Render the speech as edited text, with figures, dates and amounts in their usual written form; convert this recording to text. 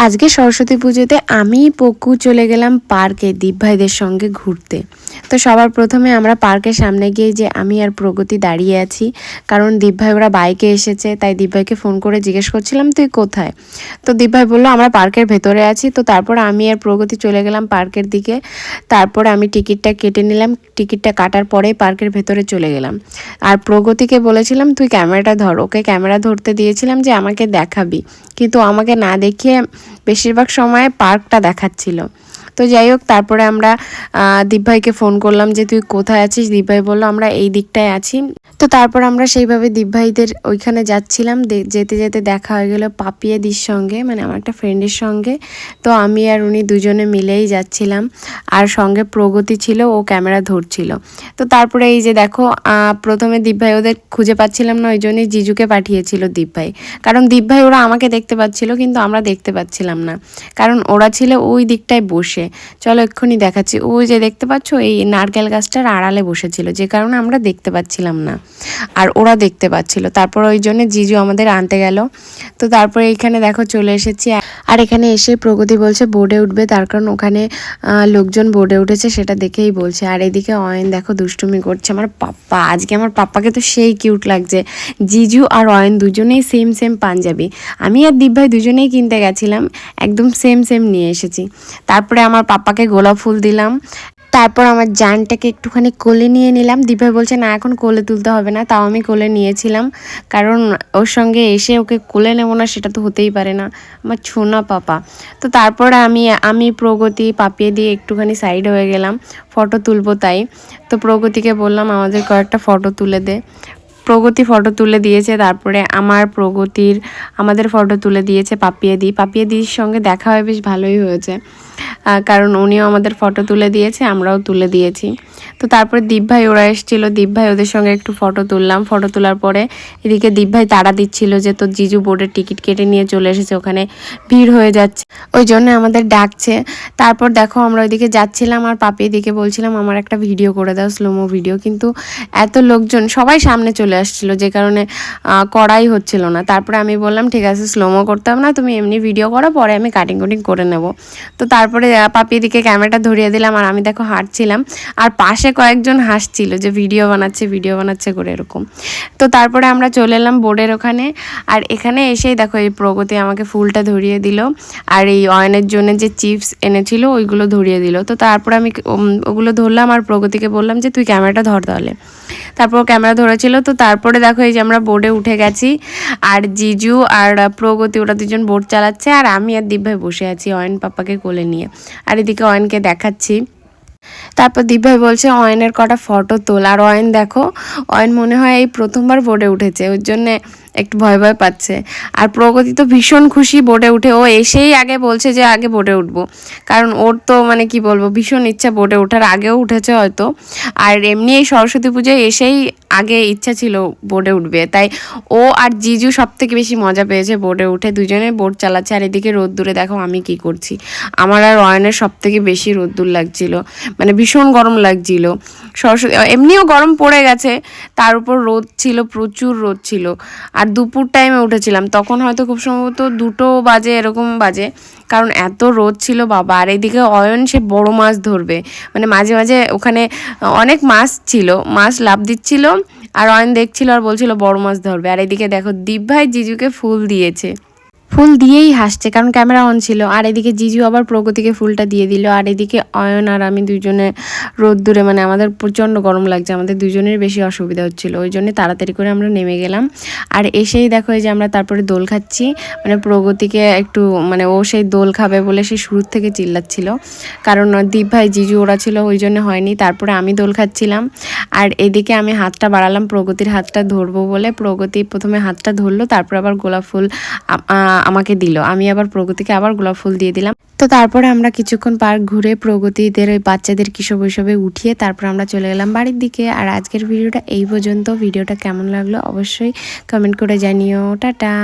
আজকে সরস্বতী পুজোতে আমি পকু চলে গেলাম পার্কে দীপ ভাইদের সঙ্গে ঘুরতে। তো সবার প্রথমে আমরা পার্কের সামনে গিয়ে যে আমি আর প্রগতি দাঁড়িয়ে আছি, কারণ দীপ ভাই ওরা বাইকে এসেছে, তাই দীপ ভাইকে ফোন করে জিজ্ঞেস করছিলাম তুই কোথায়। তো দীপ ভাই বললো আমরা পার্কের ভেতরে আছি। তো তারপর আমি আর প্রগতি চলে গেলাম পার্কের দিকে। তারপরে আমি টিকিটটা কেটে নিলাম, টিকিটটা কাটার পরেই পার্কের ভেতরে চলে গেলাম। আর প্রগতিকে বলেছিলাম তুই ক্যামেরাটা ধর, ওকে ক্যামেরা ধরতে দিয়েছিলাম যে আমাকে দেখাবি, কিন্তু আমাকে না দেখিয়ে বেশিরভাগ সময় পার্কটা দেখাচ্ছিল। তো যাই হোক, তারপরে আমরা দীপ ভাইকে ফোন করলাম যে তুই কোথায় আছিস। দীপ ভাই বললো আমরা এই দিকটায় আছি। তো তারপর আমরা সেইভাবে দীপ ভাইদের ওইখানে যাচ্ছিলাম। যেতে যেতে দেখা হয়ে গেল পাপিয়াদির সঙ্গে, মানে আমার একটা ফ্রেন্ডের সঙ্গে। তো আমি আর উনি দুজনে মিলেই যাচ্ছিলাম, আর সঙ্গে প্রগতি ছিল, ও ক্যামেরা ধরছিল। তো তারপরে এই যে দেখো, প্রথমে দীপ ভাই ওদের খুঁজে পাচ্ছিলাম না, ওই জন্যই জিজুকে পাঠিয়েছিল দীপ ভাই। কারণ দীপ ভাই ওরা আমাকে দেখতে পাচ্ছিল, কিন্তু আমরা দেখতে পাচ্ছিলাম না, কারণ ওরা ছিল ওই দিকটায় বসে। চলো এক্ষুনি দেখাচ্ছি, ওই যে দেখতে পাচ্ছ এই নারকেল গাছটার আড়ালে বসেছিল, যে কারণে আমরা দেখতে পাচ্ছিলাম না, আর ওরা দেখতে পাচ্ছিল। তারপর ওই জন্য জিজু আমাদের আনতে গেল। তো তারপরে এইখানে দেখো চলে এসেছি, আর এখানে এসে প্রগতি বলছে বোর্ডে উঠবে, তার কারণ ওখানে লোকজন বোর্ডে উঠেছে সেটা দেখেই বলছে। আর এদিকে অয়ন দেখো দুষ্টুমি করছে। আমার পাপ্পা, আজকে আমার পাপ্পাকে তো সেই কিউট লাগছে। জিজু আর অয়ন দুজনেই সেম সেম পাঞ্জাবি, আমি আর দীপ ভাই দুজনেই কিনতে গেছিলাম, একদম সেম সেম নিয়ে এসেছি। তারপরে আমার পাপ্পাকে গোলাপ ফুল দিলাম, তারপর আমার জানটাকে একটুখানি কোলে নিয়ে নিলাম। দীপ ভাই বলছে না এখন কোলে তুলতে হবে না, তাও আমি কোলে নিয়েছিলাম, কারণ ওর সঙ্গে এসে ওকে কোলে নেবো না সেটা তো হতেই পারে না, আমার ছোনা পাপা। তো তারপর আমি প্রগতি পাপিয়ে দিয়ে একটুখানি সাইড হয়ে গেলাম, ফটো তুলবো তাই। তো প্রগতিকে বললাম আমাদের কয়েকটা ফটো তুলে দে। প্রগতি ফটো তুলে দিয়েছে, তারপরে আমাদের ফটো তুলে দিয়েছে পাপিয়াদির সঙ্গে দেখা হয়ে বেশ ভালোই হয়েছে, কারণ উনিও আমাদের ফটো তুলে দিয়েছে, আমরাও তুলে দিয়েছি। তো তারপরে দীপ ভাই ওরা এসেছিলো, দীপ ভাই ওদের সঙ্গে একটু ফটো তুললাম। ফটো তোলার পরে এদিকে দীপ ভাই তাড়া দিচ্ছিল যে তো জিজু বোর্ডের টিকিট কেটে নিয়ে চলে এসেছে, ওখানে ভিড় হয়ে যাচ্ছে, ওই জন্য আমাদের ডাকছে। তারপর দেখো আমরা ওইদিকে যাচ্ছিলাম, আর পাপি দিকে বলছিলাম আমার একটা ভিডিও করে দাও, স্লোমো ভিডিও, কিন্তু এত লোকজন সবাই সামনে চলে আসছিলো, যে কারণে করাই হচ্ছিল না। তারপরে আমি বললাম ঠিক আছে স্লোমো করতে হবে না, তুমি এমনি ভিডিও করো, পরে আমি কাটিং করে নেব। তো তারপরে পাপি দিকে ক্যামেরাটা ধরিয়ে দিলাম, আর আমি দেখো হাঁটছিলাম, আর পাশে কয়েকজন হাসছিল যে ভিডিও বানাচ্ছে করে এরকম। তো তারপরে আমরা চলে এলাম বোর্ডের ওখানে, আর এখানে এসেই দেখো এই প্রগতি আমাকে ফুলটা ধরিয়ে দিল, আর এই অয়নের জন্য যে চিপস এনেছিল ওইগুলো ধরিয়ে দিল। তো তারপর আমি ওগুলো ধরলাম, আর প্রগতিকে বললাম যে তুই ক্যামেরাটা ধর তাহলে। তারপর ক্যামেরা ধরেছিল। তো তারপরে দেখো এই যে আমরা বোর্ডে উঠে গেছি, আর জিজু আর প্রগতি ওরা দুজন বোর্ড চালাচ্ছে, আর আমি আর দীপ ভাই বসে আছি অয়ন পাপ্পাকে কোলে নিয়ে, আর এদিকে অয়নকে দেখাচ্ছি। তারপর দীপ ভাই বলছে অয়নের কটা ফটো তোল, আর অয়ন দেখো, অয়ন মনে হয় এই প্রথমবার বোর্ডে উঠেছে, ওর জন্যে একটু ভয় ভয় পাচ্ছে। আর প্রগতি তো ভীষণ খুশি বোর্ডে উঠে, ও এসেই আগে বলছে যে আগে বোর্ডে উঠবো, কারণ ওর তো মানে কি বলবো ভীষণ ইচ্ছা বোর্ডে ওঠার, আগেও উঠেছে হয়তো, আর এমনি এই সরস্বতী পুজোয় এসেই আগে ইচ্ছা ছিল বোর্ডে উঠবে, তাই ও আর জিজু সব থেকে বেশি মজা পেয়েছে বোর্ডে উঠে, দুজনে বোর্ড চালাচ্ছে। আর এদিকে রোদ্দুরে দেখো আমি কি করছি, আমার আর অয়নের সব থেকে বেশি রোদ্দুর লাগছিল, মানে ভীষণ গরম লাগছিল। সরস্বতী এমনিও গরম পড়ে গেছে, তার উপর রোদ ছিল, প্রচুর রোদ ছিল। আর দুপুর টাইমে উঠেছিলাম, তখন হয়তো খুব সম্ভবত 2টো বাজে এরকম বাজে, কারণ এত রোদ ছিল বাবা। আর এইদিকে অয়ন সে বড় মাছ ধরবে, মানে মাঝে মাঝে ওখানে অনেক মাছ ছিল, মাছ লাফ দিচ্ছিল, আর অয়ন দেখছিল আর বলছিল বড় মাছ ধরবে। আর এদিকে দেখো দীপ ভাই জিজুকে ফুল দিয়েছে, ফুল দিয়েই হাসছে, কারণ ক্যামেরা অন ছিল। আর এদিকে জিজু আবার প্রগতিকে ফুলটা দিয়ে দিল, আর এদিকে অয়ন আর আমি দুজনে রোদ্দুরে, মানে আমাদের প্রচণ্ড গরম লাগছে, আমাদের দুজনের বেশি অসুবিধা হচ্ছিল, ওই জন্য তাড়াতাড়ি করে আমরা নেমে গেলাম। আর এসেই দেখো এই যে আমরা তারপরে দোল খাচ্ছি, মানে প্রগতিকে একটু, মানে ও সেই দোল খাবে বলে সে শুরুর থেকে চিল্লাচ্ছিল, কারণ দীপ ভাই জিজু ওরা ছিল ওই জন্য হয়নি। তারপরে আমি দোল খাচ্ছিলাম, আর এদিকে আমি হাতটা বাড়ালাম প্রগতির হাতটা ধরবো বলে, প্রগতি প্রথমে হাতটা ধরলো, তারপর আবার গোলাপ ফুল আমাকে দিল, আমি আবার প্রগতিকে আবার গোলাপ ফুল দিয়ে দিলাম। তো তারপরে আমরা কিছুক্ষণ পার্ক ঘুরে প্রগতিদের ওই বাচ্চাদের কিশোর বৈশবে উঠিয়ে তারপর আমরা চলে গেলাম বাড়ির দিকে। আর আজকের ভিডিওটা এই পর্যন্ত। ভিডিওটা কেমন লাগলো অবশ্যই কমেন্ট করে জানিও। টাটা।